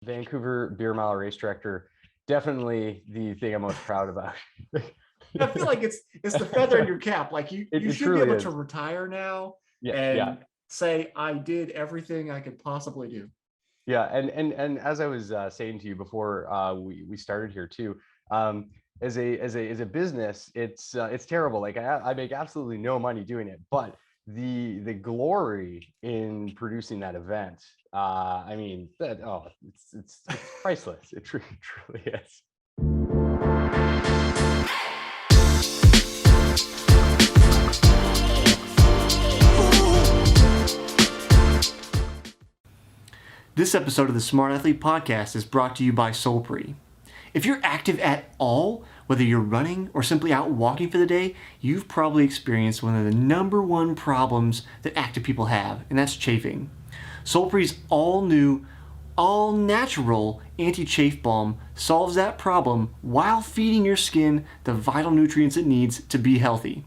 Vancouver Beer Mile race director, definitely the thing I'm most proud about. I feel like it's the feather in your cap. Like you It should be truly able to is. retire now Yeah, yeah, and say I did everything I could possibly do. yeah. And as I was saying to you before we started here too, um, as a business, it's terrible. Like I make absolutely no money doing it, but the glory in producing that event, I mean that it's priceless. It truly is. This episode of the Smart Athlete Podcast is brought to you by Solpre. If you're active at all, whether you're running or simply out walking for the day, you've probably experienced one of the number one problems that active people have, and that's chafing. Solpre's all new, all natural anti-chafe balm solves that problem while feeding your skin the vital nutrients it needs to be healthy.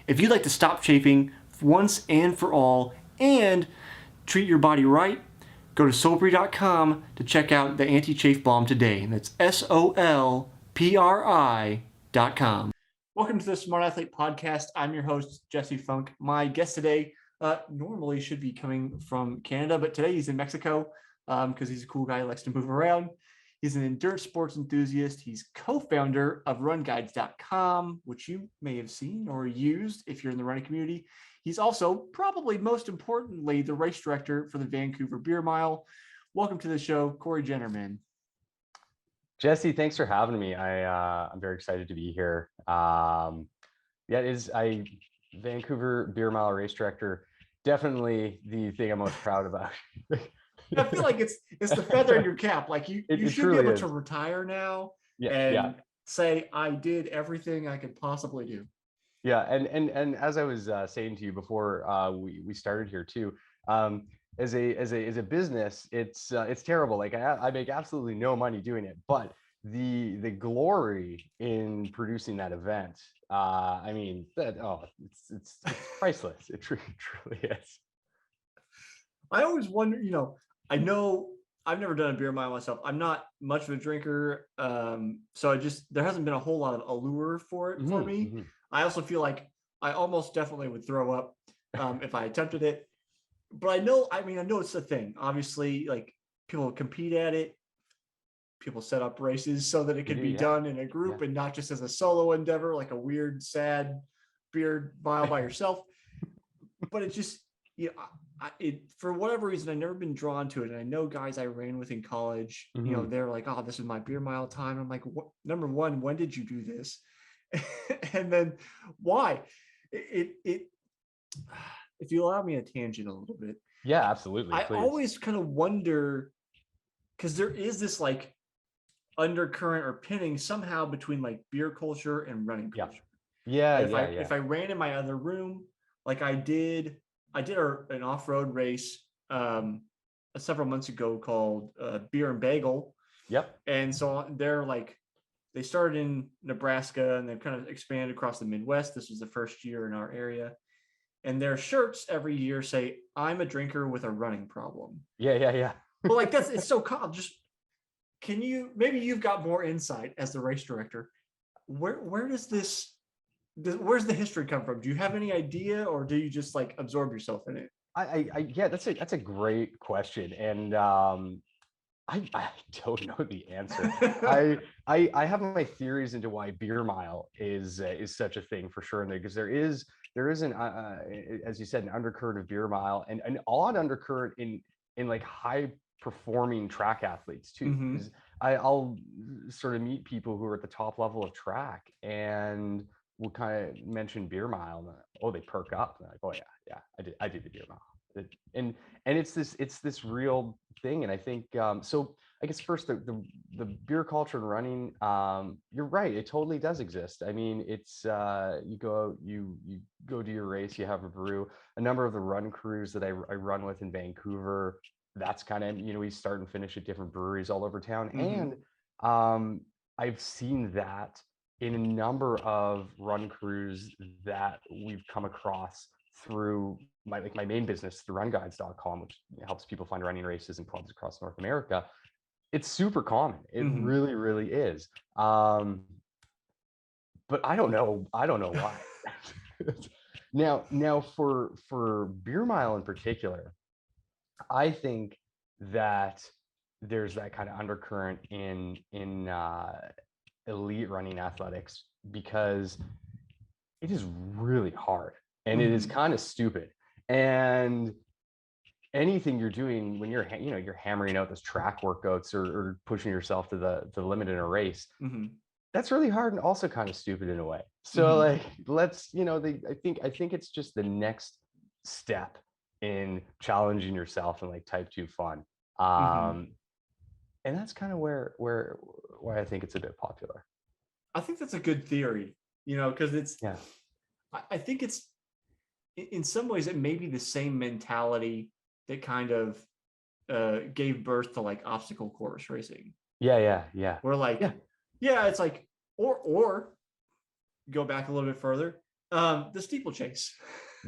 If you'd like to stop chafing once and for all and treat your body right, go to solpri.com to check out the anti-chafe balm today. That's SOLPRI.com. Welcome to the Smart Athlete Podcast. I'm your host, Jesse Funk. My guest today normally should be coming from Canada, but today he's in Mexico because he's a cool guy who likes to move around. He's an endurance sports enthusiast. He's co-founder of runguides.com, which you may have seen or used if you're in the running community. He's also, probably most importantly, the race director for the Vancouver Beer Mile. Welcome to the show, Cory Jennermann. Jesse, thanks for having me. I'm very excited to be here. Yeah, Vancouver Beer Mile race director, definitely the thing I'm most proud about. I feel like it's the feather in your cap. Like you It should be truly able is. to retire now Yeah, yeah, and say I did everything I could possibly do. yeah. And as I was saying to you before we started here too, as a business, it's terrible. Like I make absolutely no money doing it, but the glory in producing that event, I mean it's priceless. It truly is. I always wonder, I know I've never done a beer mile myself. I'm not much of a drinker. So there hasn't been a whole lot of allure for it for Hmm, me. hmm. I also feel like I almost definitely would throw up if I attempted it. But I know it's a thing. Obviously, like people compete at it. People set up races so that it They could do, be yeah, done in a yeah. group and not just as a solo endeavor, like a weird, sad beer mile by yourself. But it just, for whatever reason, I've never been drawn to it. And I know guys I ran with in college, Hmm. they're like, oh, this is my beer mile time. I'm like, number one, when did you do this? And then why? It, if you allow me a tangent a little bit, Yeah, absolutely, I please. always kind of wonder because there is this like undercurrent or pinning somehow between like beer culture and running Yeah, culture. yeah, And if I yeah, if yeah. I ran in my other room, like I did an off-road race several months ago called Beer and Bagel, Yep. and so they're like they started in Nebraska and they've kind of expanded across the Midwest. This was the first year in our area, and their shirts every year say "I'm a drinker with a running problem." Yeah, yeah, yeah. But like it's so common. Just can you maybe you've got more insight as the race director? Where does where's the history come from? Do you have any idea, or do you just like absorb yourself in it? Yeah, that's a great question, and I don't know the answer. I have my theories into why beer mile is such a thing for sure, because there is an as you said, an undercurrent of beer mile and an odd undercurrent in like high performing track athletes too, Mm-hmm. because I'll sort of meet people who are at the top level of track and we'll kind of mention beer mile and oh, they perk up and they're like, oh yeah, yeah, I did the beer mile. And it's this real thing. And I think so I guess first the beer culture and running, you're right, it totally does exist. I mean, it's you go out, you go do your race, you have a brew. A number of the run crews that I run with in Vancouver, that's kind of, we start and finish at different breweries all over town. Mm-hmm. And I've seen that in a number of run crews that we've come across through my main business, the runguides.com, which helps people find running races and clubs across North America. It's super common. It Mhm. really, really is. But I don't know why. Now for Beer Mile in particular, I think that there's that kind of undercurrent in elite running athletics because it is really hard and it is Mhm. kind of stupid. And anything you're doing when you're hammering out those track workouts or pushing yourself to the limit in a race, Mhm. that's really hard and also kind of stupid in a way. So Mhm. like let's I think it's just the next step in challenging yourself and like type 2 fun. Mhm. And that's kind of why I think it's a bit popular. I think that's a good theory, because Yeah. I think it's in some ways it may be the same mentality that kind of gave birth to like obstacle course racing, Yeah. where Yeah. like, yeah, it's like, or go back a little bit further, the steeplechase.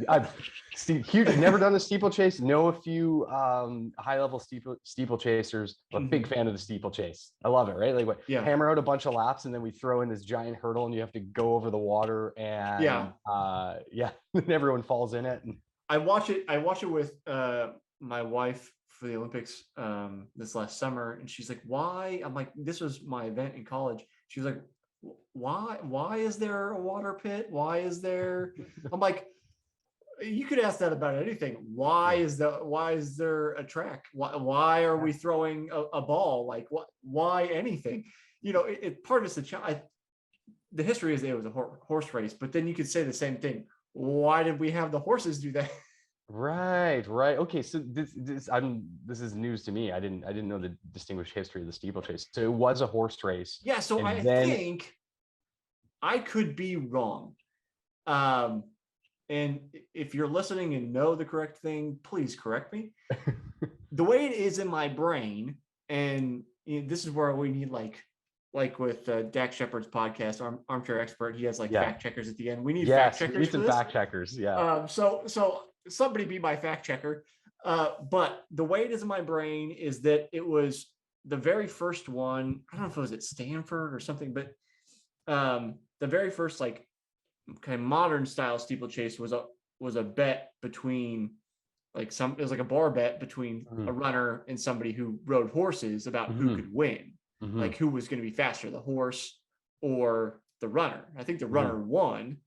I've huge, never done the steeplechase. Know a few high level steeplechasers. I'm a big Mhm. fan of the steeplechase. I love it. Right, like what Yeah, hammer out a bunch of laps and then we throw in this giant hurdle and you have to go over the water yeah. and yeah, and everyone falls in it. And I watch it with my wife for the Olympics this last summer, and she's like, "Why?" I'm like, "This was my event in college." She was like, "Why? Why is there a water pit? Why is there?" I'm like, "You could ask that about anything. Why yeah, is there a track? Why are yeah, we throwing a ball? Like what? Why anything? Part of it's the history is that it was a horse race, but then you could say the same thing. Why did we have the horses do that? right. Okay, so this is news to me. I didn't know the distinguished history of the steeplechase. So it was a horse race, Yeah, so and I then think I could be wrong. Um, and if you're listening and know the correct thing, please correct me. The way it is in my brain, and this is where we need like with Dak Shepard's podcast, Armchair Expert. He has like yeah, fact checkers at the end. We need fact yes, we checkers need for some this. fact checkers. Yeah, So somebody be my fact checker. But the way it is in my brain is that it was the very first one. I don't know if it was at Stanford or something, but the very first like kind of modern style steeplechase was a bet between it was like a bar bet between a mm-hmm. runner and somebody who rode horses about who Mm-hmm. could win, Mm-hmm. like who was going to be faster, the horse or the runner. I think the Mm-hmm. runner won,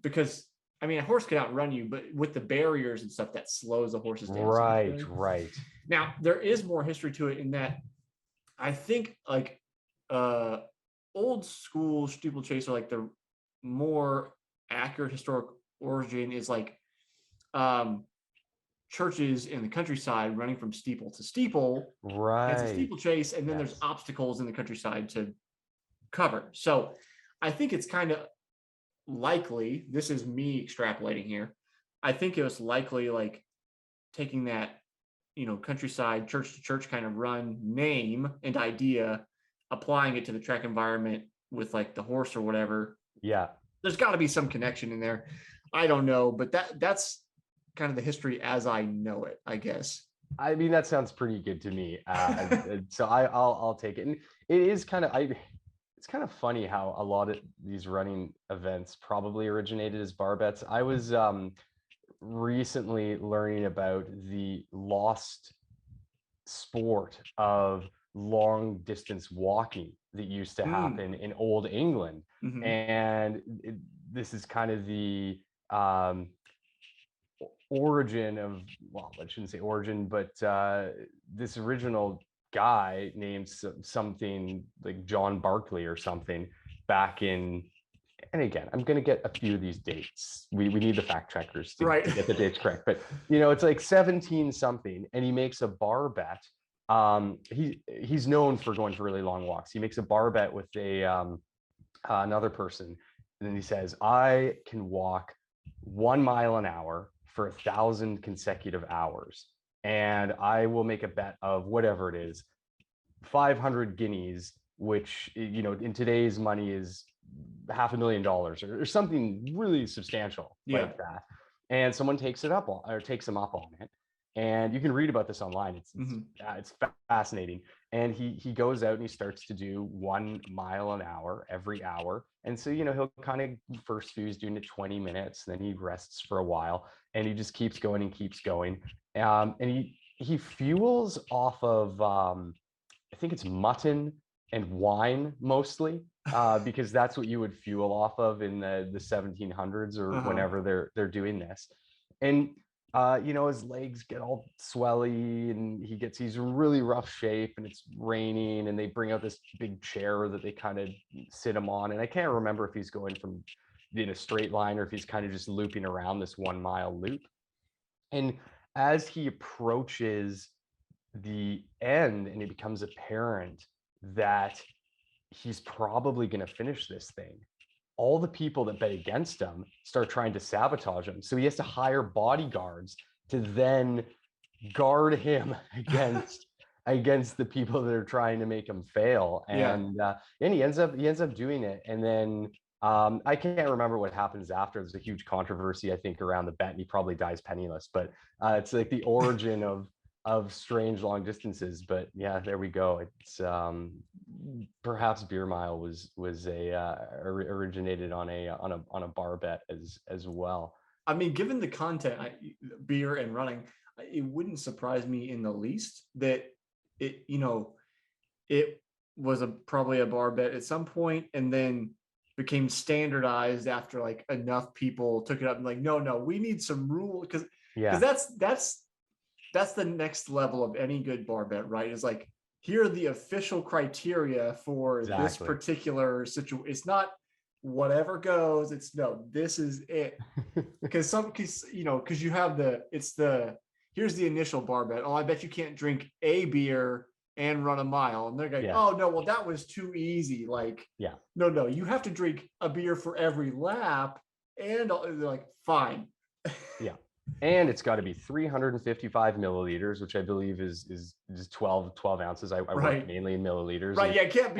because I mean a horse can outrun you, but with the barriers and stuff that slows the horses down Right, significantly. right. Now there is more history to it in that I think like uh old school steeplechase, or like the more accurate historic origin is like um churches in the countryside running from steeple to steeple. That's a Right. steeplechase, and then there's Yes. obstacles in the countryside to cover. So I think it's kind of likely, this is me extrapolating here. I think it was likely like taking that, countryside, church to church kind of run name and idea, applying it to the track environment with like the horse or whatever. Yeah. There's got to be some connection in there. I don't know, but that's kind of the history as I know it, I guess. I mean, that sounds pretty good to me. So I'll take it. And it is kind of it's kind of funny how a lot of these running events probably originated as bar bets. I was recently learning about the lost sport of long distance walking that used to Mm. happen in old England. Mm-hmm. And this is kind of the um, origin of, well, I shouldn't say origin, but this original guy named something like John Barclay or something back in, and again, I'm going to get a few of these dates. We need the fact checkers Right. to get the dates correct, but it's like 17 something, and he makes a bar bet. He's known for going for really long walks. He makes a bar bet with another person, and then he says, "I can walk 1 mile an hour for 1,000 consecutive hours, and I will make a bet of whatever it is, 500 guineas, which in today's money is $500,000 or something really substantial Yeah. like that." And someone takes him up on it, And you can read about this online. It's fascinating. And he goes out and he starts to do 1 mile an hour every hour. And so, he'll kind of, first few he's doing it 20 minutes, then he rests for a while, and he just keeps going and keeps going. And he fuels off of, I think it's mutton and wine mostly, because that's what you would fuel off of in the 1700s or whenever they're doing this. And his legs get all swelly, and he's in really rough shape, and it's raining, and they bring out this big chair that they kind of sit him on. And I can't remember if he's going from in a straight line or if he's kind of just looping around this 1 mile loop. And as he approaches the end, and it becomes apparent that he's probably going to finish this thing, all the people that bet against him start trying to sabotage him. So he has to hire bodyguards to then guard him against the people that are trying to make him fail. And he ends up doing it. And then I can't remember what happens after. There's a huge controversy, I think, around the bet, and he probably dies penniless. But it's like the origin of strange long distances. But yeah, there we go. It's perhaps Beer Mile was originated on a bar bet as well. I mean, given the content, beer and running, it wouldn't surprise me in the least that it was probably a bar bet at some point, and then became standardized after like enough people took it up and like, no, we need some rule, because that's the next level of any good bar bet, right? Is like, here are the official criteria for this particular situation. It's not whatever goes. It's no, this is it. Because you have here's the initial bar bet. Oh, I bet you can't drink a beer and run a mile. And they're like, oh no, well, that was too easy. Like, no, you have to drink a beer for every lap. And they're like, fine. Yeah. And it's got to be 355 milliliters, which I believe is 12 ounces. I work mainly in milliliters. Right. Yeah. It can't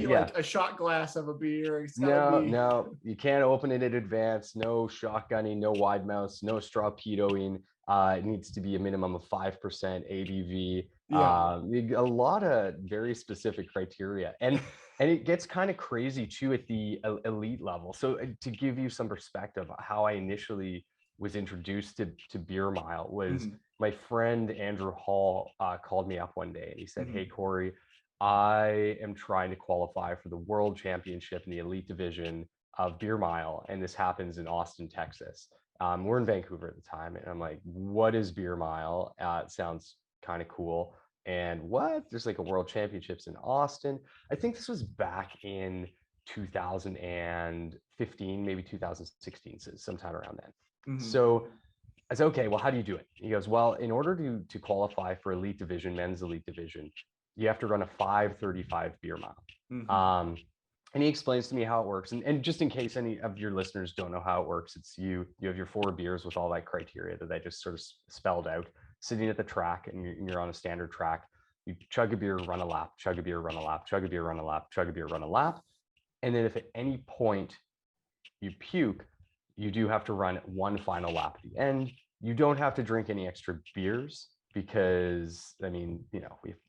be like a shot glass of a beer. No, you can't open it in advance. No shotgunning, no wide mouths, no strawpedoing. It needs to be a minimum of 5% ABV. A lot of very specific criteria. And it gets kind of crazy too at the elite level. So to give you some perspective, how I initially was introduced to Beer Mile was my friend Andrew Hall called me up one day, and he said, hey, Cory, I am trying to qualify for the world championship in the elite division of Beer Mile, and this happens in Austin, Texas. We're in Vancouver at the time, and I'm like, what is Beer Mile? It sounds kind of cool. And what? There's like a world championships in Austin. I think this was back in 2015, maybe 2016, so sometime around then. So I said, okay, well, how do you do it? He goes, well, in order to qualify for elite division, men's elite division, you have to run a 5:35 beer mile. And he explains to me how it works. And just in case any of your listeners don't know how it works, it's you have your 4 beers with all that criteria that I just sort of spelled out, sitting at the track, and you're on a standard track. You chug a beer, run a lap, chug a beer, run a lap, chug a beer, run a lap, chug a beer, run a lap. And then if at any point you puke, you do have to run 1 final lap at the end. You don't have to drink any extra beers because, I mean,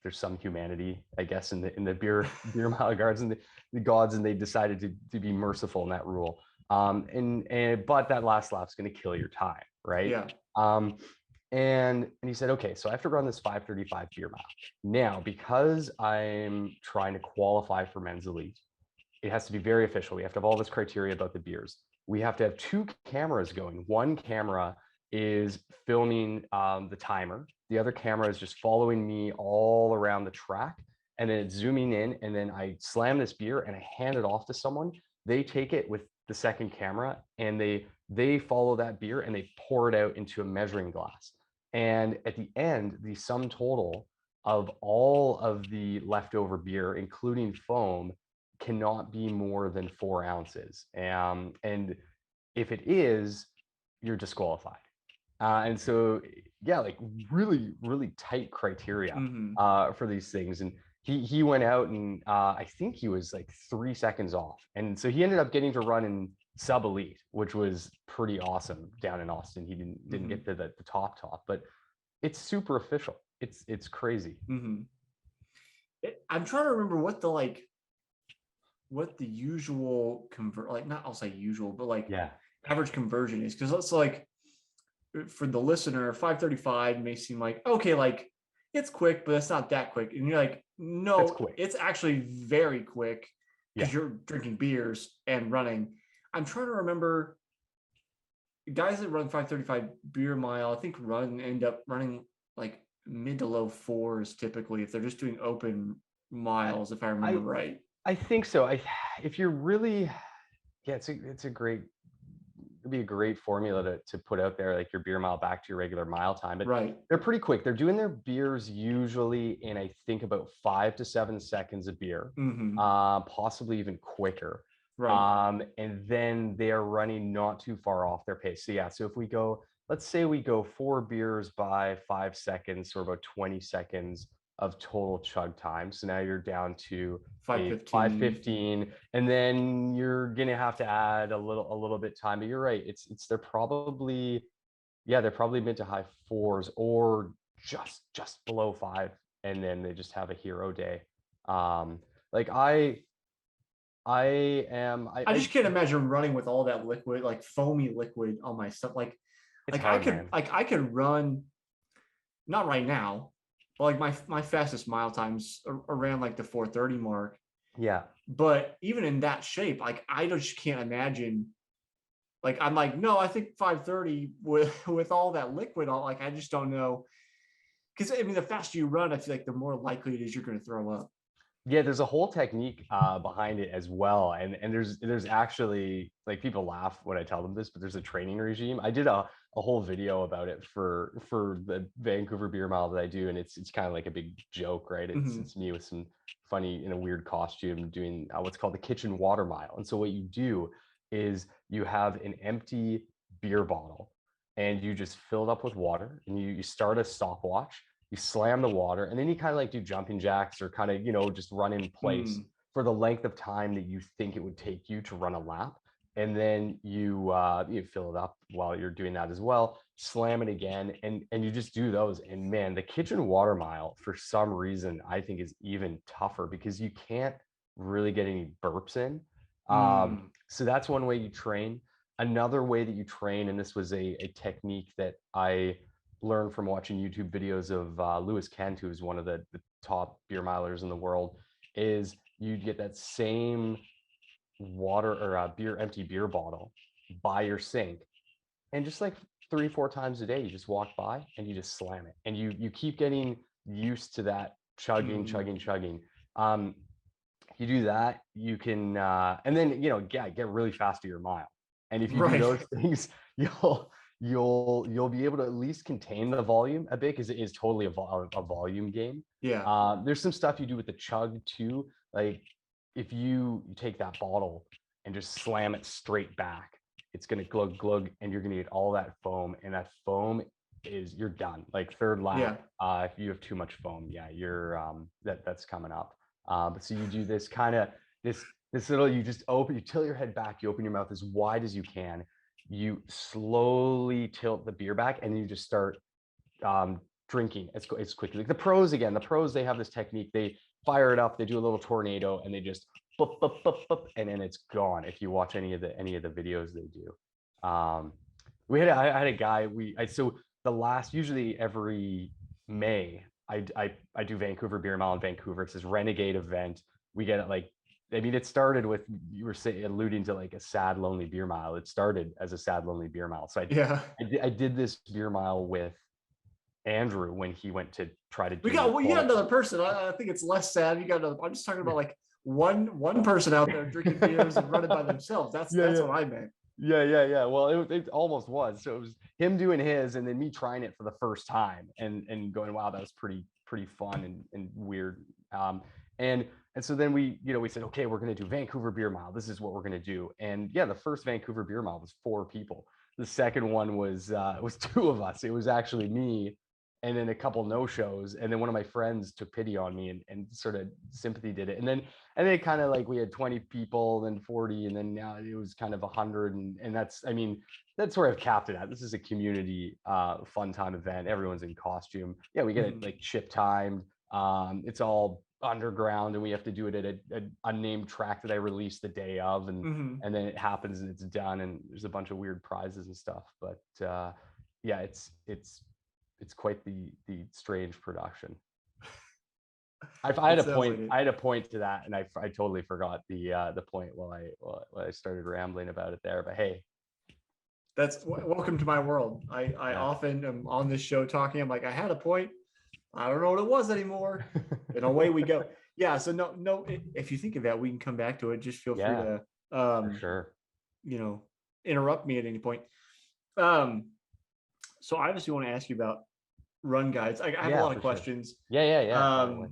there's some humanity, I guess, in the beer mile guards and the gods, and they decided to be merciful in that rule. But that last lap's going to kill your time, right? Yeah. And he said, okay, so I have to run this 5:35 beer mile. Now, because I'm trying to qualify for men's elite, it has to be very official. We have to have all this criteria about the beers. We have to have 2 cameras going. One camera is filming the timer. The other camera is just following me all around the track. And then it's zooming in, and then I slam this beer and I hand it off to someone. They take it with the second camera, and they follow that beer and they pour it out into a measuring glass. And at the end, the sum total of all of the leftover beer, including foam, cannot be more than 4 ounces. And if it is, you're disqualified. And so, like really, really tight criteria for these things. And he went out, and I think he was like 3 seconds off. And so he ended up getting to run in sub elite, which was pretty awesome down in Austin. He didn't get to the top, but it's super official. It's crazy. Mm-hmm. I'm trying to remember what the usual convert, like, not I'll say usual, but like Yeah, average conversion is, because it's like, for the listener, 5:35 may seem like, okay, like it's quick, but it's not that quick. And you're like, that's no, quick. it's actually very quick Yeah. because you're drinking beers and running. I'm trying to remember guys that run 5:35 beer mile, I think end up running like mid to low fours typically if they're just doing open miles, if I remember I right. I think so. If you're really, yeah, it's a great, it'd be a great formula to put out there, like your beer mile back to your regular mile time. But Right. they're pretty quick. They're doing their beers usually in, I think, about 5 to 7 seconds a beer, Mm-hmm. possibly even quicker. Right. And then they are running not too far off their pace. So yeah, so if we go, let's say we go 4 beers by 5 seconds, or about 20 seconds of total chug time. So now you're down to a 5:15. 5:15, and then you're gonna have to add a little bit time. But you're right. They're probably, yeah, they're probably mid to high fours, or just below five, and then they just have a hero day. Like I am I just can't imagine running with all that liquid, like foamy liquid on my stuff. it's I hard, could man. like I could run, not right now, but like my fastest mile times around like the 4:30 mark. Yeah. But even in that shape, like I just can't imagine. Like I'm like, no, I think 5:30 with all that liquid on. Like I just don't know, because I mean, the faster you run, I feel like the more likely it is you're going to throw up. Yeah, there's a whole technique behind it as well, and there's actually, like, people laugh when I tell them this, but there's a training regime. I did a whole video about it for the Vancouver Beer Mile that I do, and it's kind of like a big joke, right? Mm-hmm. It's me with some funny, in a weird costume, doing what's called the kitchen water mile. And so what you do is you have an empty beer bottle, and you just fill it up with water, and you start a stopwatch. You slam the water, and then you kind of like do jumping jacks, or kind of, just run in place Mm. for the length of time that you think it would take you to run a lap. And then you fill it up while you're doing that as well, slam it again, and you just do those. And man, the kitchen water mile, for some reason, I think is even tougher, because you can't really get any burps in. Mm. So that's one way you train. Another way that you train, and this was a technique that I learned from watching YouTube videos of Lewis Kent, who's one of the top beer milers in the world, is you get that same water, or empty beer bottle by your sink, and just like 3 4 times a day, you just walk by and you just slam it, and you keep getting used to that chugging, Mm. chugging, chugging. Um, you do that, you can, and then, get really fast to your mile. And if you do Right. those things, you'll be able to at least contain the volume a bit, because it is totally a volume game. Yeah. There's some stuff you do with the chug too, like if you take that bottle and just slam it straight back, it's gonna glug glug, and you're gonna get all that foam, and that foam you're done. Like third Yeah. lap, if you have too much foam, yeah, that's coming up. But so you do this kind of, this little, you just you tilt your head back, you open your mouth as wide as you can, you slowly tilt the beer back, and then you just start drinking as quickly. Like the pros, they have this technique. They fire it up, they do a little tornado, and they just boop, boop, boop, boop, and then it's gone. If you watch any of the videos they do. Um, I had a guy, so the last, usually every May, I do Vancouver Beer Mile in Vancouver. It's this renegade event. We get it, like, I mean, it started with, you were alluding to, like, a sad, lonely beer mile. It started as a sad, lonely beer mile. So Yeah. I did this beer mile with Andrew when he went to try to We got do well, you got both. another person. I think it's less sad. You got another. I'm just talking about like one person out there drinking beers and running by themselves. Yeah, That's yeah. what I meant. Yeah. Well, it almost was. So it was him doing his, and then me trying it for the first time, and going, wow, that was pretty fun and weird. And so then we said, okay, we're gonna do Vancouver Beer Mile. This is what we're gonna do. And yeah, the first Vancouver Beer Mile was 4 people. The second one was two of us. It was actually me and then a couple no-shows, and then one of my friends took pity on me and sort of sympathy did it, and then it kind of like we had 20 people, then 40, and then now it was kind of 100, and that's, I mean, that's where I've capped it at. This is a community fun time event. Everyone's in costume. Yeah, we get it like chip timed. It's all underground, and we have to do it at a unnamed track that I released the day of, and then it happens and it's done, and there's a bunch of weird prizes and stuff. But yeah, it's quite the strange production. I had a point. I had a point to that, and I totally forgot the point while I started rambling about it there. But hey, that's welcome to my world. I often am on this show talking. I'm like, I had a point. I don't know what it was anymore. And away we go. Yeah. So no. If you think of that, we can come back to it. Just feel free to, for sure, interrupt me at any point. So I obviously want to ask you about run guides. I have a lot of questions. Sure. Yeah.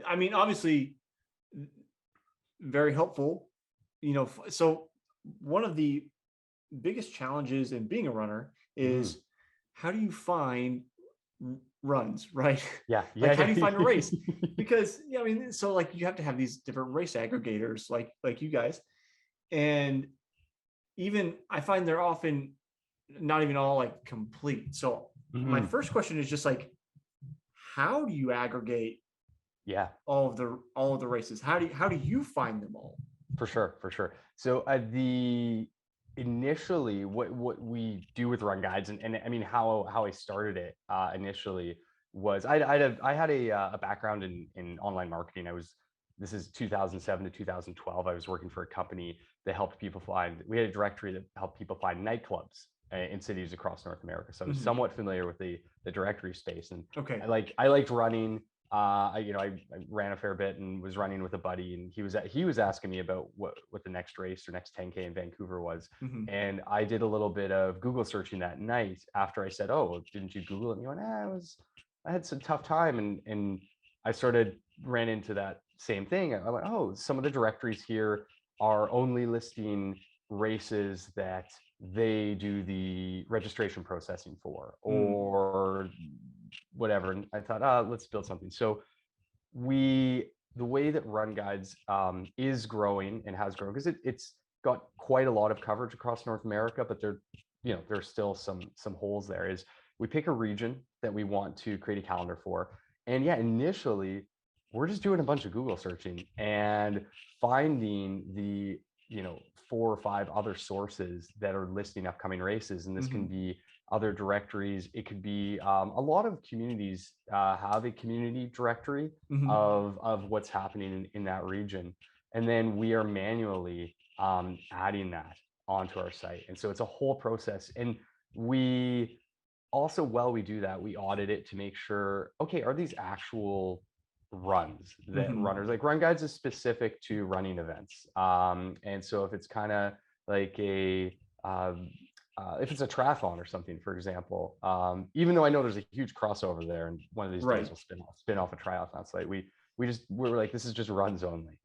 I mean, obviously, very helpful. So one of the biggest challenges in being a runner is how do you find runs, right? Yeah. Like, how do you find a race? Because I mean, so like you have to have these different race aggregators, like you guys, and even I find they're often not even all like complete. So my first question is just like, how do you aggregate all of the races? How do you find them all? For sure. So initially what we do with run guides, and I mean how I started it initially was I had a background in online marketing. This is 2007 to 2012. I was working for a company that helped people find. We had a directory that helped people find nightclubs in cities across North America. So I was somewhat familiar with the directory space, and I liked running. I ran a fair bit and was running with a buddy, and he was asking me about what the next race or next 10K in Vancouver was. And I did a little bit of Google searching that night after I said, "Oh, didn't you Google it?" And he went, I had some tough time, and I ran into that same thing. I went, "Oh, some of the directories here are only listing races that they do the registration processing for, or whatever." And I thought, let's build something. So the way that run guides is growing and has grown, because it's got quite a lot of coverage across North America, but there's still some holes there. Is we pick a region that we want to create a calendar for, and initially we're just doing a bunch of Google searching and finding the 4 or 5 other sources that are listing upcoming races. And this can be other directories. It could be a lot of communities have a community directory of what's happening in that region, and then we are manually adding that onto our site. And so it's a whole process. And we also, while we do that, we audit it to make sure, okay, are these actual runs that runners like? Run guides is specific to running events, and so if it's kind of like if it's a triathlon or something, for example, even though I know there's a huge crossover there, and one of these days we'll spin off a triathlon site, we're like, this is just runs only.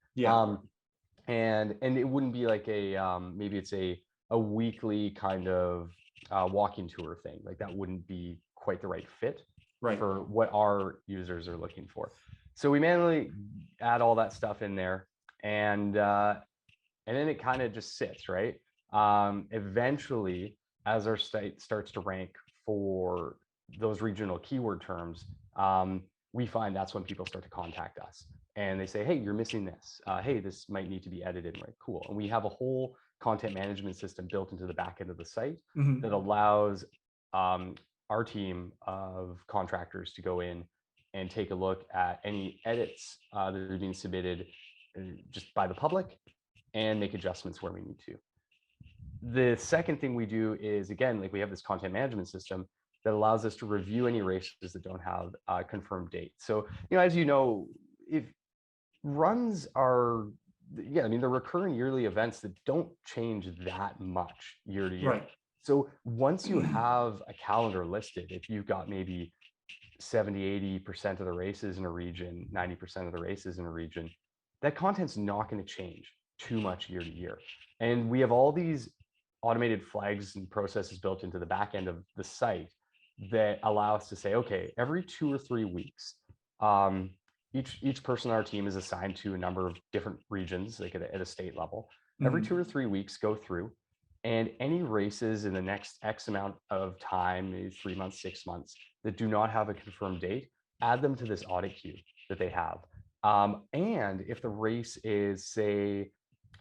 And it wouldn't be like maybe it's a weekly kind of walking tour thing. Like, that wouldn't be quite the right fit for what our users are looking for. So we manually add all that stuff in there, and then it kind of just sits, right? Eventually, as our site starts to rank for those regional keyword terms, we find that's when people start to contact us, and they say, "Hey, you're missing this. Hey, this might need to be edited." Right? Cool. And we have a whole content management system built into the back end of the site that allows our team of contractors to go in and take a look at any edits that are being submitted just by the public, and make adjustments where we need to. The second thing we do is, again, like, we have this content management system that allows us to review any races that don't have a confirmed date. So, as you know, if runs are, I mean, they're recurring yearly events that don't change that much year to year. So once you have a calendar listed, if you've got maybe 70-80% of the races in a region, 90% of the races in a region, that content's not going to change too much year to year. And we have all these automated flags and processes built into the back end of the site that allow us to say, okay, every 2 or 3 weeks, um, each person on our team is assigned to a number of different regions, like at a state level. Every 2 or 3 weeks, go through, and any races in the next X amount of time, maybe 3 months, 6 months, that do not have a confirmed date, add them to this audit queue that they have. And if the race is, say,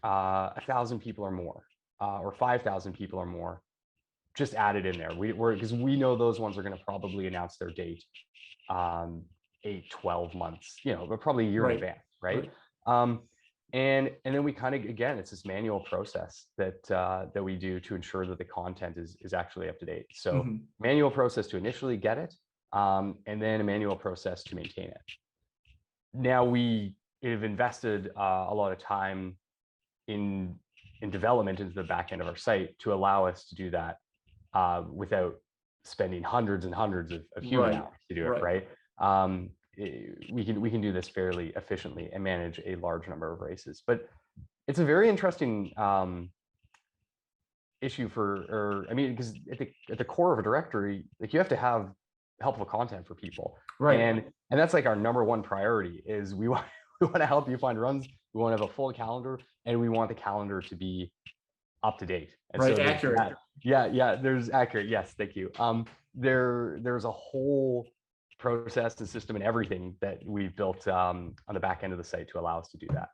1,000 people or more, or 5,000 people or more, just add it in there. Because we know those ones are going to probably announce their date 8-12 months, but probably a year in advance, right? And then we kind of, again, it's this manual process that we do to ensure that the content is actually up to date. So manual process to initially get it, and then a manual process to maintain it. Now we have invested a lot of time in development into the back end of our site to allow us to do that without spending hundreds and hundreds of human hours to do it, right? We can do this fairly efficiently and manage a large number of races. But it's a very interesting issue because at the core of a directory, like, you have to have helpful content for people, and that's like our number one priority. Is we want to help you find runs. We want to have a full calendar, and we want the calendar to be up to date. And so accurate. There's accurate. Yes, thank you. There's a whole process and system and everything that we've built on the back end of the site to allow us to do that.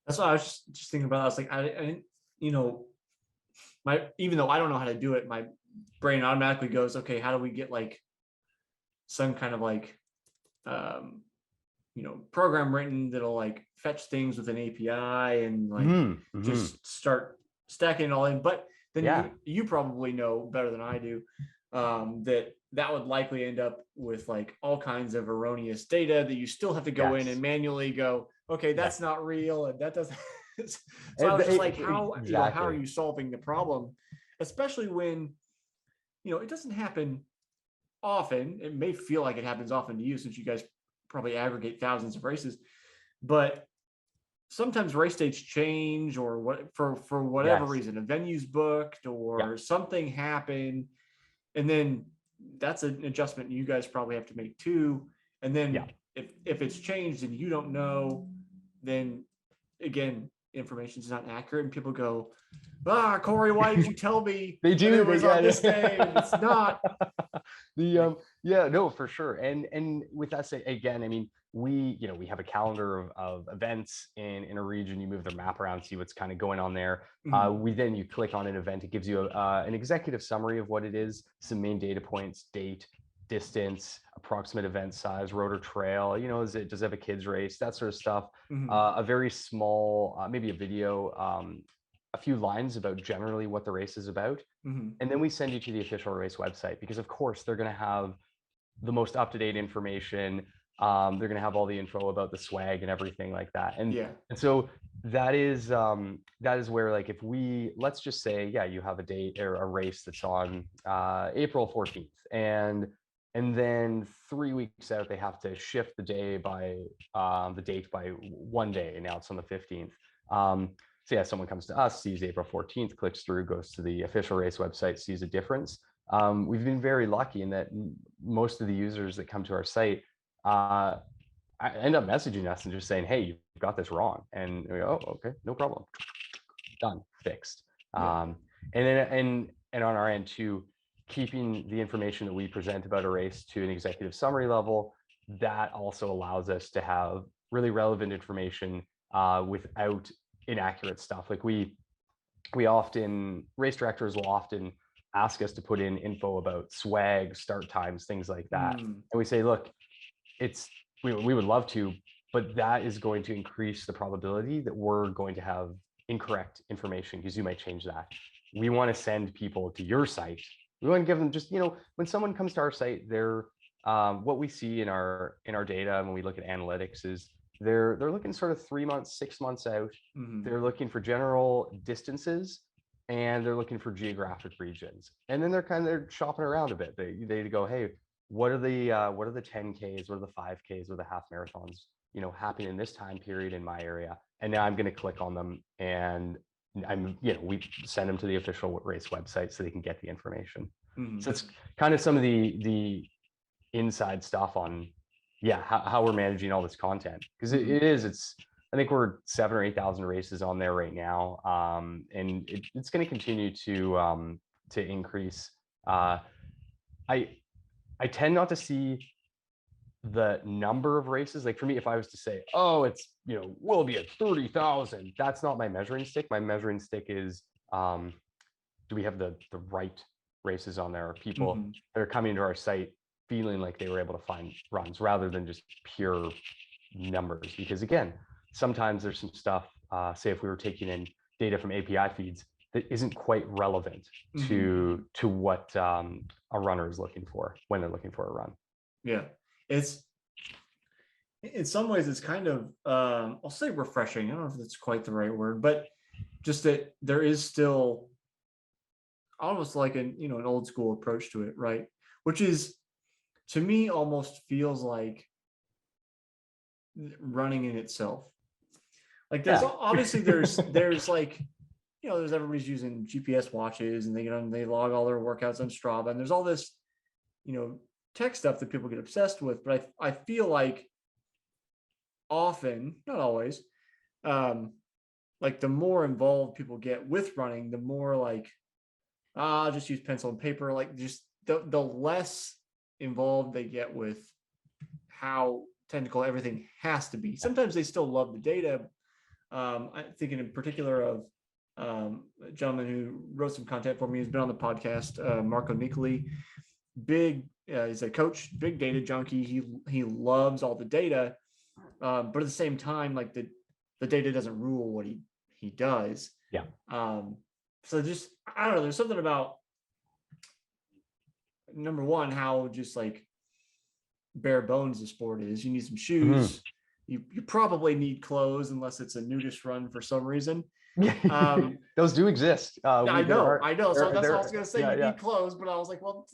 That's what I was just thinking about. I was like, I didn't, even though I don't know how to do it, my brain automatically goes, okay, how do we get like some kind of like program written that'll like fetch things with an API and like just start stacking it all in. But then you probably know better than I do that would likely end up with like all kinds of erroneous data that you still have to go in and manually go, okay, that's not real, and that doesn't. So I was just like, how are you solving the problem, especially when it doesn't happen often. It may feel like it happens often to you since you guys probably aggregate thousands of races, but sometimes race dates change, or what for whatever reason, a venue's booked or something happened, and then that's an adjustment you guys probably have to make too. And then if it's changed and you don't know, then again, information is not accurate, and people go, Cory, why did you tell me? They do. It was on this day, and it's not. No, for sure. And with that say, again, I mean, we have a calendar of events in a region. You move the map around, see what's kind of going on there. You click on an event. It gives you an executive summary of what it is, some main data points, date, distance, approximate event size, road or trail, does it have a kids race, that sort of stuff. A very small, maybe a video, a few lines about generally what the race is about. And then we send you to the official race website, because of course they're going to have the most up-to-date information. They're going to have all the info about the swag and everything like that. And so that is where, like, if let's just say, you have a date or a race that's on April 14th, and then 3 weeks out, they have to shift the date by 1 day, and now it's on the 15th. So someone comes to us, sees April 14th, clicks through, goes to the official race website, sees a difference. We've been very lucky in that most of the users that come to our site end up messaging us and just saying, hey, you've got this wrong. And we go, oh, okay, no problem. Done, fixed. And on our end too, keeping the information that we present about a race to an executive summary level, that also allows us to have really relevant information without inaccurate stuff. Like race directors will often ask us to put in info about swag, start times, things like that. And we say, look, we would love to, but that is going to increase the probability that we're going to have incorrect information, because you might change that. We want to send people to your site. We want to give them just, when someone comes to our site, they're what we see in our data, and when we look at analytics, is they're looking sort of 3 months, 6 months out. They're looking for general distances, and they're looking for geographic regions. And then they're shopping around a bit. They go, hey, what are the 10Ks, what are the 5Ks, or the half marathons, happening in this time period in my area? And now I'm going to click on them, and we send them to the official race website so they can get the information. So it's kind of some of the inside stuff on how we're managing all this content, because it's I think we're 7,000 or 8,000 races on there right now, and it's going to continue to increase. I tend not to see the number of races. Like for me, if I was to say, oh, it's, we'll be at 30,000, that's not my measuring stick. My measuring stick is, do we have the right races on there? Are people that are coming to our site feeling like they were able to find runs rather than just pure numbers? Because again, sometimes there's some stuff, say if we were taking in data from API feeds that isn't quite relevant to what a runner is looking for when they're looking for a run. Yeah, it's in some ways it's kind of I'll say refreshing. I don't know if that's quite the right word, but just that there is still almost like an old school approach to it, right? Which is, to me, almost feels like running in itself. Like there's obviously there's like, there's everybody's using GPS watches and they log all their workouts on Strava, and there's all this tech stuff that people get obsessed with. But I feel like often, not always, like the more involved people get with running, the more like, I'll just use pencil and paper. Like just the less involved they get with how technical everything has to be. Sometimes they still love the data. I'm thinking in particular of a gentleman who wrote some content for me. He's been on the podcast, Marco Nicoli. He's a coach, big data junkie. He loves all the data, but at the same time, like the data doesn't rule what he does. Yeah. So just, I don't know, there's something about, number one, how just like bare bones the sport is. You need some shoes. You probably need clothes unless it's a nudist run for some reason. Those do exist. I know. So that's what I was going to say. You need clothes, but I was like, well,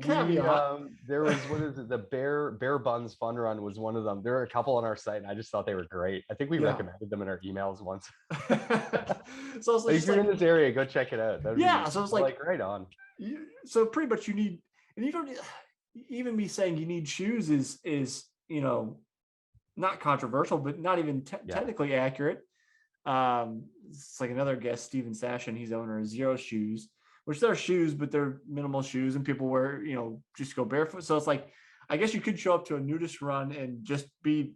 caveat. There was, what is it? The Bare Buns Fun Run was one of them. There are a couple on our site, and I just thought they were great. I think we recommended them in our emails once. So it's if you're in this area, go check it out. So it's like right on. So pretty much you need, and you don't even me saying you need shoes is not controversial, but not even technically accurate. It's like another guest, Steven Sashin, he's owner of Zero Shoes, which they're shoes, but they're minimal shoes, and people wear, just go barefoot. So it's like, I guess you could show up to a nudist run and just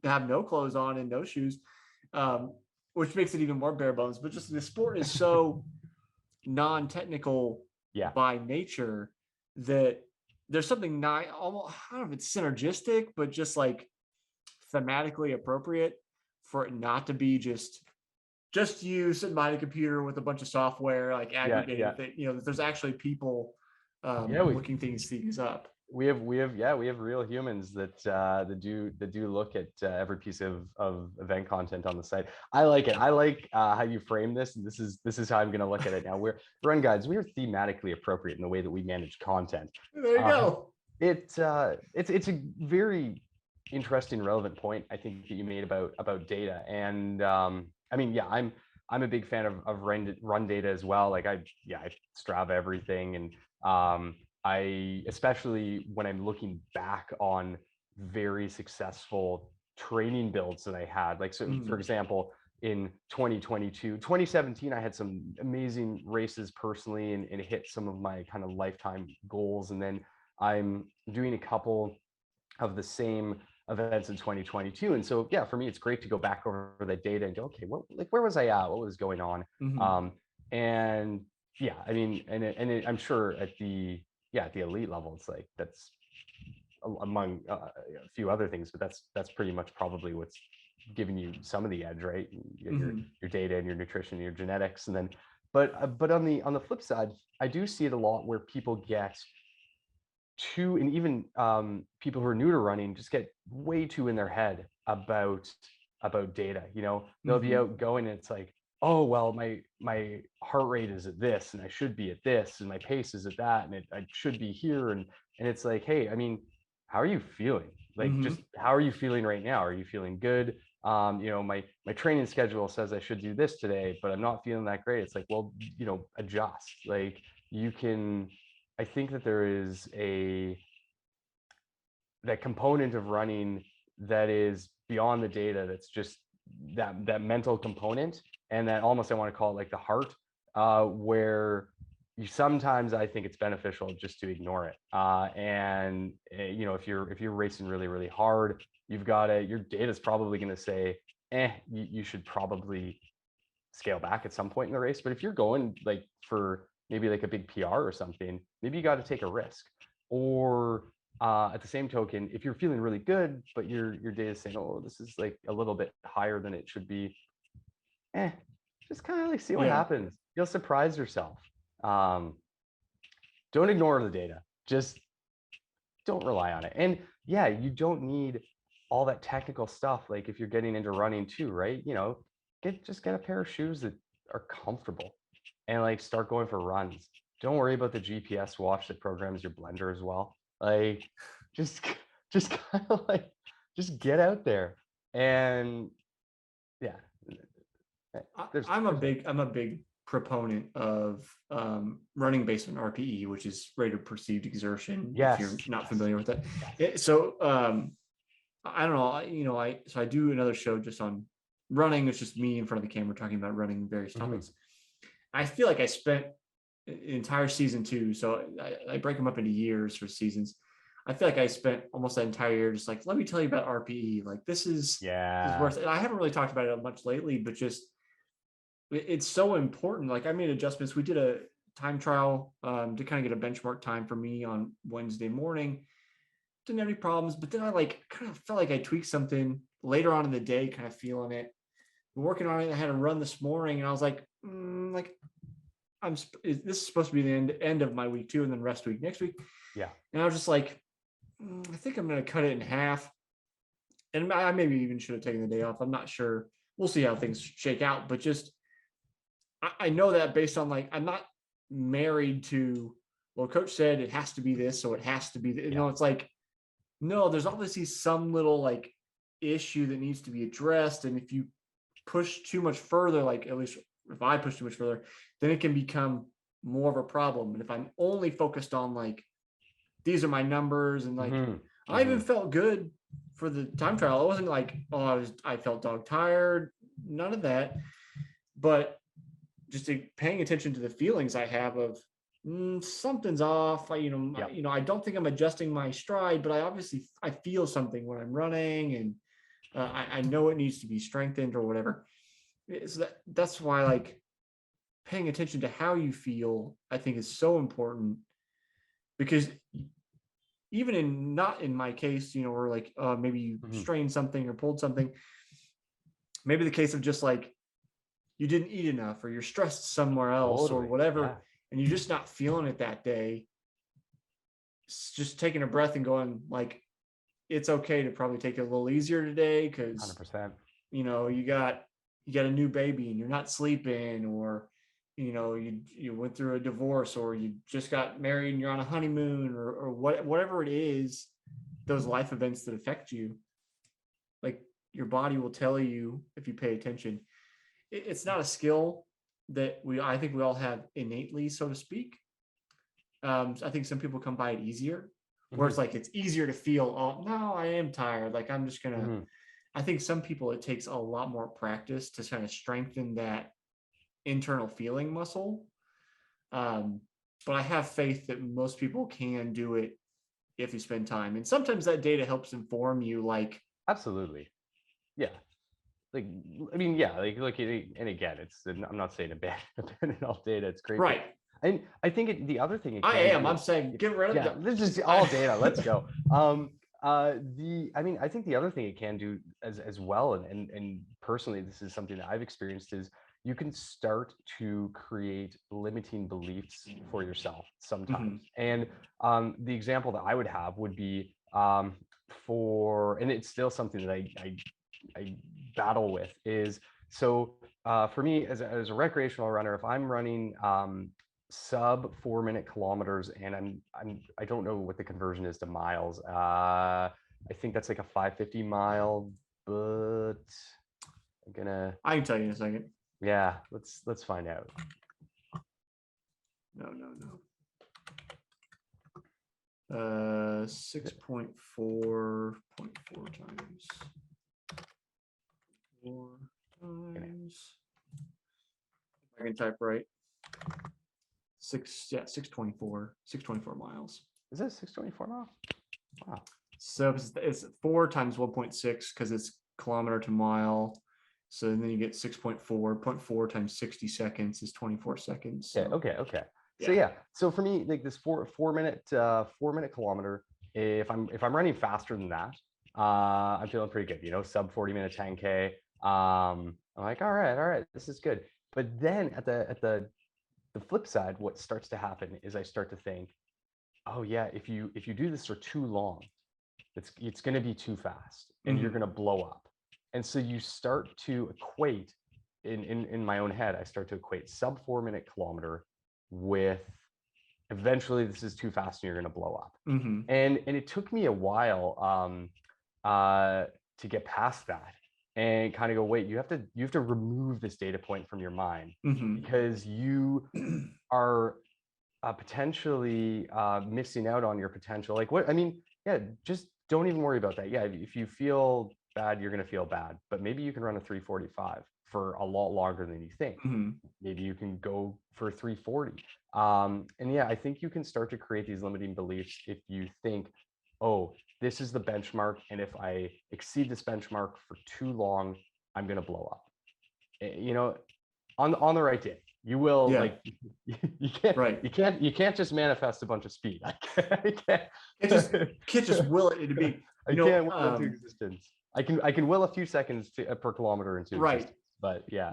have no clothes on and no shoes, which makes it even more bare bones. But just the sport is so non-technical by nature that there's something almost, I don't know if it's synergistic, but just like thematically appropriate for it not to be just you sitting behind a computer with a bunch of software, like aggregating that there's actually people looking things up. We have real humans that do look at every piece of event content on the site. I like it. I like how you frame this, and this is how I'm going to look at it now. We're Run Guides. We are thematically appropriate in the way that we manage content. There you go. It's a very interesting, relevant point, I think, that you made about data. And I'm a big fan of run data as well. Like I Strava everything, and I, especially when I'm looking back on very successful training builds that I had, like, so for example, in 2017, I had some amazing races personally and hit some of my kind of lifetime goals. And then I'm doing a couple of the same events in 2022. And so, for me, it's great to go back over the data and go, okay, where was I at? What was going on? And I'm sure at the elite level, it's like, that's among a few other things, but that's pretty much probably what's giving you some of the edge, right? Your data and your nutrition, and your genetics. And then, but on the flip side, I do see it a lot where people get too, and even people who are new to running just get way too in their head about data. They'll be out going, and it's like, oh, well, my heart rate is at this, and I should be at this, and my pace is at that, and I should be here. And it's like, hey, I mean, how are you feeling? Like, just how are you feeling right now? Are you feeling good? My training schedule says I should do this today, but I'm not feeling that great. It's like, well, adjust. Like, you can I think that there is that component of running that is beyond the data, that's just that mental component, and that almost, I want to call it like the heart, where sometimes I think it's beneficial just to ignore it. And you know, if you're racing really, really hard, your data is probably going to say, you should probably scale back at some point in the race. But if you're going like for maybe like a big PR or something, maybe you got to take a risk. Or at the same token, if you're feeling really good, but your data is saying, oh, this is like a little bit higher than it should be, just kind of like see what happens. You'll surprise yourself. Don't ignore the data. Just don't rely on it. And yeah, you don't need all that technical stuff. Like if you're getting into running too, right? You know, just get a pair of shoes that are comfortable and like start going for runs. Don't worry about the GPS watch that programs your blender as well. Like just just kind of like just get out there. And yeah, I'm a big proponent of running based on RPE, which is rate of perceived exertion. If you're not familiar with that, so I don't know. I do another show just on running. It's just me in front of the camera talking about running various topics. I feel like I spent an entire season 2, so I break them up into years for seasons. I feel like I spent almost that entire year just like, let me tell you about RPE. Like this is worth it. I haven't really talked about it much lately, but just it's so important. Like I made adjustments. We did a time trial to kind of get a benchmark time for me on Wednesday morning. Didn't have any problems, but then I like kind of felt like I tweaked something later on in the day, kind of feeling it. Working on it, I had a run this morning, and I was like, this is supposed to be the end of my week 2, and then rest week next week. Yeah. And I was just like, I think I'm going to cut it in half. And I maybe even should have taken the day off. I'm not sure. We'll see how things shake out. But just, I know that based on like, I'm not married to, well, coach said it has to be this, so it has to be, you know, it's like, no, there's obviously some little like issue that needs to be addressed. And if you push too much further, like at least if I push too much further, then it can become more of a problem. And if I'm only focused on like, these are my numbers, and like, I even felt good for the time trial. It wasn't like, oh, I felt dog tired, none of that. But just paying attention to the feelings I have of something's off. I don't think I'm adjusting my stride, but I feel something when I'm running, and I know it needs to be strengthened or whatever. So that's why like paying attention to how you feel, I think, is so important, because even not in my case, where like maybe you strained something or pulled something, maybe the case of just like you didn't eat enough or you're stressed somewhere else or whatever, and you're just not feeling it that day. It's just taking a breath and going like, it's okay to probably take it a little easier today, because 100%. You got a new baby and you're not sleeping, or you went through a divorce, or you just got married and you're on a honeymoon, or whatever it is, those life events that affect you, like your body will tell you if you pay attention. It's not a skill that I think we all have innately, so to speak. I think some people come by it easier, where it's like, it's easier to feel, oh no, I am tired, like I'm just gonna I think some people, it takes a lot more practice to kind of strengthen that internal feeling muscle. But I have faith that most people can do it if you spend time. And sometimes that data helps inform you, like. Absolutely. Yeah. Like, I mean, yeah, like, look, and again, I'm not saying abandon all data. It's crazy. Right. And I think the other thing. I'm saying, get rid of it. This is all data. Let's go. I think the other thing it can do as well, and personally, this is something that I've experienced, is you can start to create limiting beliefs for yourself sometimes. And the example that I would have would be and it's still something that I battle with, is so for me as a recreational runner, if I'm running sub 4-minute kilometers, and I don't know what the conversion is to miles. I think that's like a 550 mile, but I can tell you in a second. Yeah, let's find out. No. 6.4 times 4 times. I can type right. 624 miles. Is it 624 miles? Wow. So it's 4 times 1.6 because it's kilometer to mile. So then you get 6.4. 0.4 times 60 seconds is 24 seconds. So. Okay. So yeah. So for me, like this 4-minute kilometer, if I'm running faster than that, I'm feeling pretty good. You know, sub 40-minute 10K. I'm like, all right, this is good. But then at the flip side, what starts to happen is I start to think, oh yeah, if you do this for too long, it's going to be too fast, and you're going to blow up. And so you start to equate in my own head, I start to equate sub 4-minute kilometer with eventually this is too fast and you're going to blow up. And it took me a while to get past that and kind of go, wait, you have to remove this data point from your mind, because you are potentially missing out on your potential. Like what I mean, yeah, just don't even worry about that. Yeah, if you feel bad, you're going to feel bad, but maybe you can run a 345 for a lot longer than you think. Maybe you can go for 340. And yeah, I think you can start to create these limiting beliefs if you think, oh, this is the benchmark, and if I exceed this benchmark for too long, I'm going to blow up. You know, on the right day, you will. Like you can't just manifest a bunch of speed. I can't just will it to be. I can't will it into existence. I can will a few seconds per kilometer into existence. But yeah.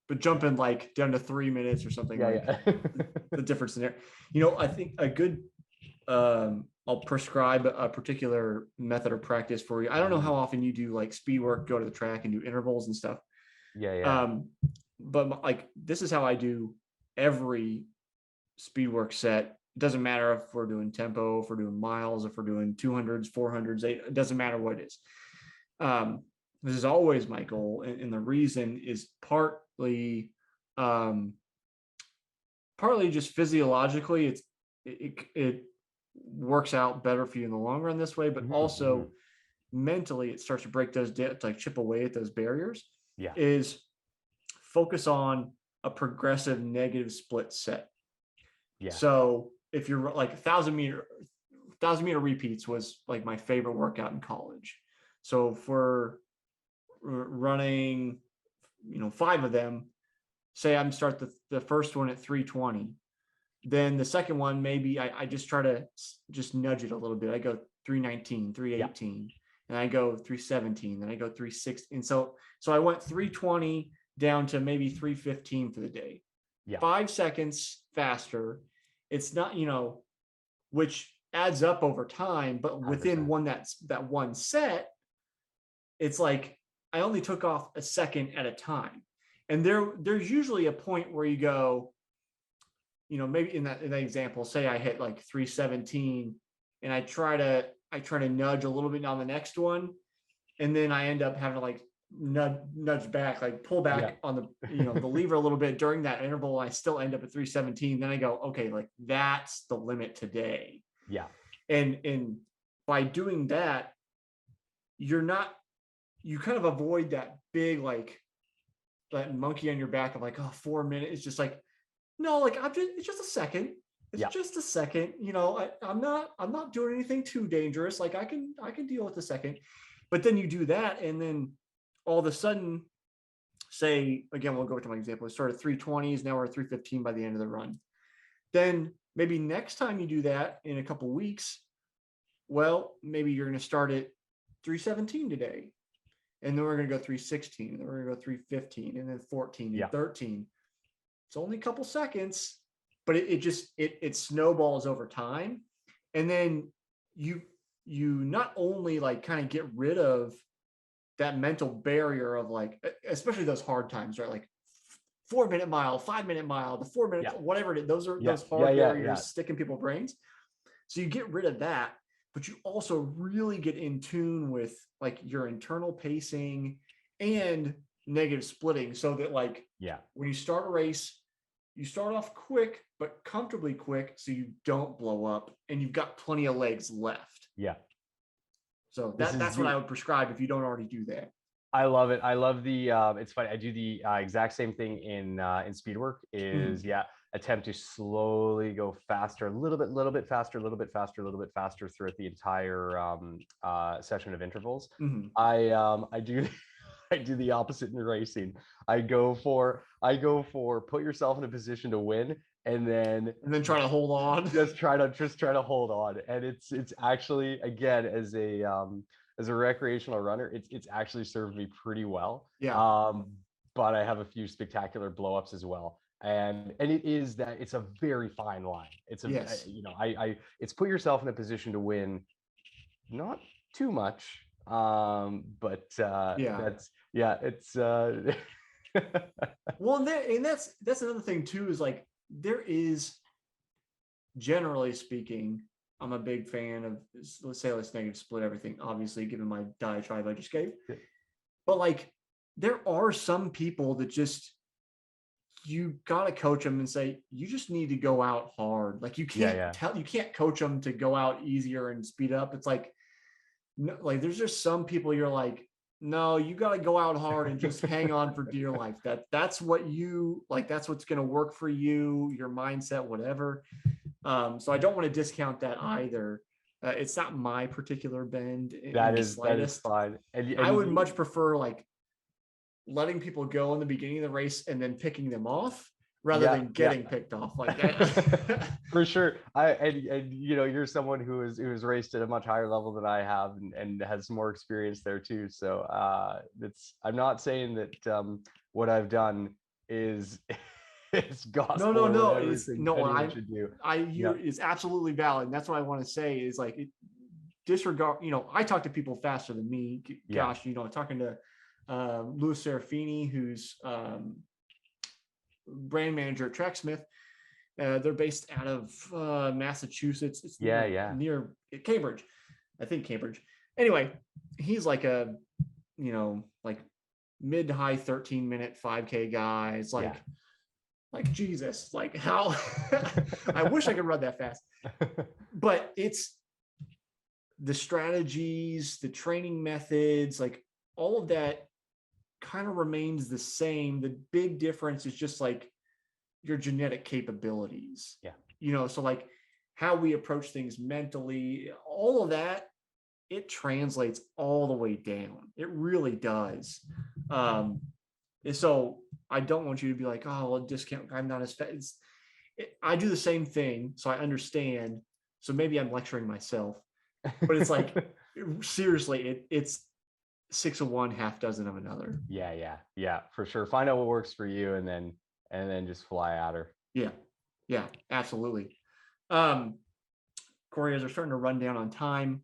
But jumping like down to 3 minutes or something. The difference in there. You know, I think a good I'll prescribe a particular method or practice for you. I don't know how often you do like speed work, go to the track and do intervals and stuff. But like this is how I do every speed work set. It doesn't matter if we're doing tempo, if we're doing miles, if we're doing 200s, 400s, it doesn't matter what it is. This is always my goal, and the reason is partly just physiologically, it works out better for you in the long run this way, but also mentally, it starts to break those like chip away at those barriers. Is focus on a progressive negative split set. So if you're like 1,000 meter repeats was like my favorite workout in college. So if we're running, 5 of them, say I'm start the first one at 320, then the second one, maybe I just try to just nudge it a little bit. I go 319, 318, and I go 317, then I go 360. And so I went 320 down to maybe 315 for the day. 5 seconds faster. It's not, which adds up over time, but within 100%. that one set, it's like I only took off a second at a time. And there's usually a point where you go, maybe in that example, say I hit like 317 and I try to nudge a little bit on the next one, and then I end up having to like nudge back, like pull back on the the lever a little bit during that interval. I still end up at 317. Then I go, okay, like that's the limit today. And by doing that, you kind of avoid that big, like that monkey on your back of like, 4 minutes. It's just like, no, like it's just a second. It's just a second. I'm not doing anything too dangerous. Like I can deal with a second. But then you do that, and then all of a sudden, say again, we'll go to my example. We started 320s, now we're at 315 by the end of the run. Then maybe next time you do that in a couple of weeks, well, maybe you're going to start at 317 today, and then we're going to go 316, and then we're going to go 315, and then 14 and 13. It's only a couple seconds, but it snowballs over time. And then you not only like kind of get rid of that mental barrier of like, especially those hard times, right? Like 4-minute mile, 5-minute mile, the 4 minutes, whatever it is, those are those hard barriers stick in people's brains. So you get rid of that, but you also really get in tune with like your internal pacing and negative splitting, so that like when you start a race, you start off quick, but comfortably quick, so you don't blow up, and you've got plenty of legs left. Yeah. So This is that's what I would prescribe if you don't already do that. I love it. I love the. It's funny. I do the exact same thing in speed work. Is attempt to slowly go faster, a little bit faster, a little bit faster, a little bit faster throughout the entire session of intervals. I do. I do the opposite in racing. I go for put yourself in a position to win, and then try to hold on. Just try to hold on. And it's actually, again, as a recreational runner, it's actually served me pretty well. Yeah. But I have a few spectacular blowups as well. And it's a very fine line. It's it's put yourself in a position to win, not too much. But it's well, and that's another thing too, is like, there is, generally speaking, I'm a big fan of, let's negative split everything, obviously, given my diatribe I just gave. But like, there are some people that just, you got to coach them and say, you just need to go out hard. Like, you can't you can't coach them to go out easier and speed up. It's like, no, like, there's just some people you're like, no, you got to go out hard and just hang on for dear life. That's what you like. That's what's going to work for you, your mindset, whatever. So I don't want to discount that either. It's not my particular bend. That is fine. And I would much prefer like letting people go in the beginning of the race and then picking them off, rather than getting picked off like that. For sure. And you're someone who has raced at a much higher level than I have, and has more experience there too. So I'm not saying that what I've done is it's gospel. No. It's absolutely valid. And that's what I want to say is like, disregard, I talk to people faster than me. Gosh, talking to Louis Serafini, who's brand manager at Tracksmith. They're based out of Massachusetts. It's near Cambridge. I think Cambridge. Anyway, he's like a, like mid to high 13-minute 5K guy. It's like, like, Jesus, like, how I wish I could run that fast. But it's the strategies, the training methods, like all of that kind of remains the same. The big difference is just like your genetic capabilities. So like how we approach things mentally, all of that, it translates all the way down. It really does. And so I don't want you to be like, oh, well, discount, I'm not as fast. I do the same thing, so I understand. So maybe I'm lecturing myself, but it's like, seriously, it's 6 of one, half dozen of another. Yeah, for sure. Find out what works for you, and then just fly at her. Yeah, absolutely. Cory, as we're starting to run down on time,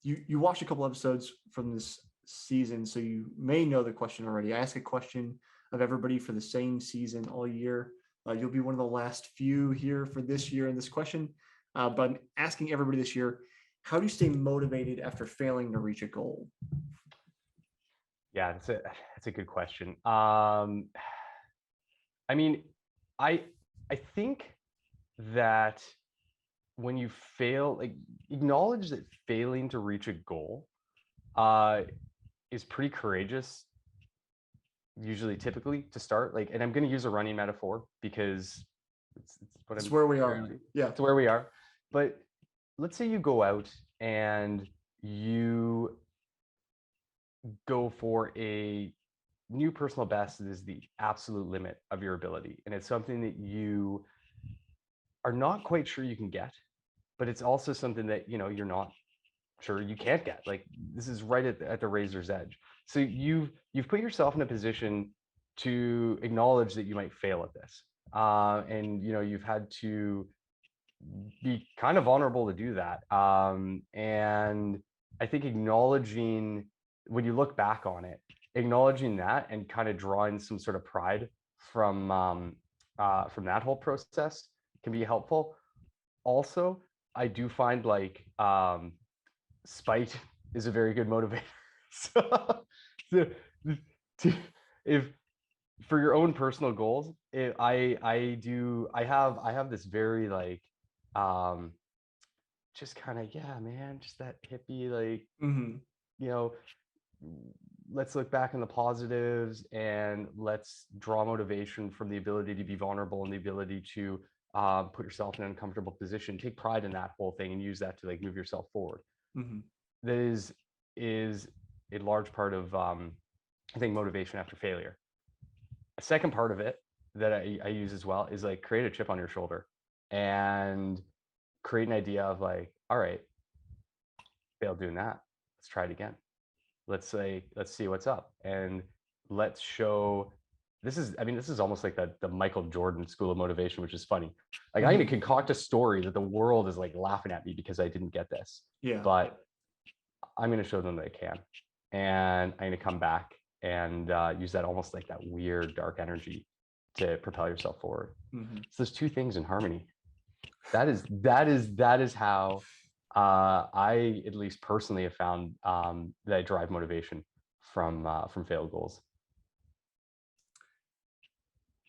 you watched a couple episodes from this season, so you may know the question already. I ask a question of everybody for the same season all year. You'll be one of the last few here for this year in this question, but I'm asking everybody this year, how do you stay motivated after failing to reach a goal? Yeah, that's a good question. I mean, I think that when you fail, like, acknowledge that failing to reach a goal is pretty courageous, typically to start. Like, and I'm going to use a running metaphor because it's where we are. It's where we are. But let's say you go out and you go for a new personal best that is the absolute limit of your ability, and it's something that you are not quite sure you can get, but it's also something that you're not sure you can't get. Like, this is right at the razor's edge. So you've put yourself in a position to acknowledge that you might fail at this, and you've had to be kind of vulnerable to do that. And I think acknowledging, when you look back on it, acknowledging that and kind of drawing some sort of pride from that whole process can be helpful. Also, I do find like spite is a very good motivator. So if for your own personal goals, I have this very like just kind of, yeah, man, just that hippie, like, you know, let's look back on the positives and let's draw motivation from the ability to be vulnerable and the ability to put yourself in an uncomfortable position, take pride in that whole thing and use that to like move yourself forward. That is a large part of I think motivation after failure. A second part of it that I use as well is like create a chip on your shoulder and create an idea of like, all right, failed doing that. Let's try it again. Let's see what's up, and let's show. This is almost like the Michael Jordan school of motivation, which is funny. Like I'm going to concoct a story that the world is like laughing at me because I didn't get this. Yeah. But I'm going to show them that I can, and I'm going to come back and use that almost like that weird dark energy to propel yourself forward. So there's two things in harmony. That is how I at least personally have found that I derive motivation from failed goals.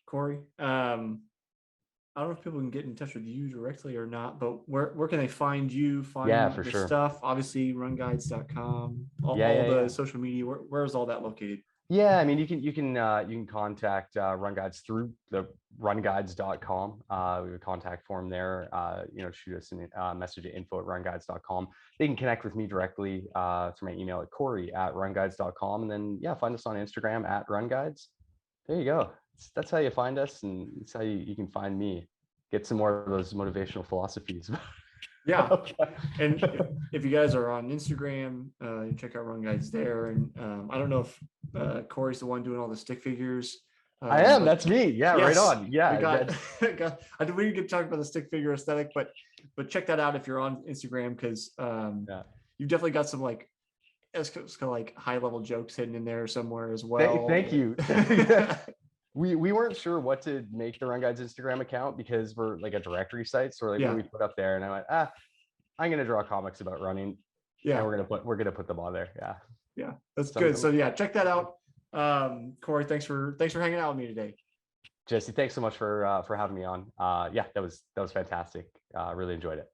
Cory, I don't know if people can get in touch with you directly or not, but where can they find you? Find for your sure. stuff? Obviously, runguides.com. All the social media. Where's all that located? Yeah, I mean, you can contact Run Guides through the runguides.com. We have a contact form there. Shoot us a message at info@runguides.com. They can connect with me directly through my email at Cory@runguides.com, and then find us on Instagram @runguides. There you go. That's how you find us, and it's how you can find me. Get some more of those motivational philosophies. Yeah. And if you guys are on Instagram, check out Run Guides there. And I don't know if Cory's the one doing all the stick figures. I am. That's me. Yeah, yes, right on. Yeah. We didn't get to talk about the stick figure aesthetic, but check that out if you're on Instagram, because you've definitely got some like high level jokes hidden in there somewhere as well. Thank you. We weren't sure what to make the Run Guides Instagram account because we're like a directory site. So we're like, what do we put up there? And I went, I'm gonna draw comics about running. Yeah, and we're gonna put them on there. Yeah, that's good. So check that out. Cory, thanks for hanging out with me today. Jesse, thanks so much for having me on. That was fantastic. Really enjoyed it.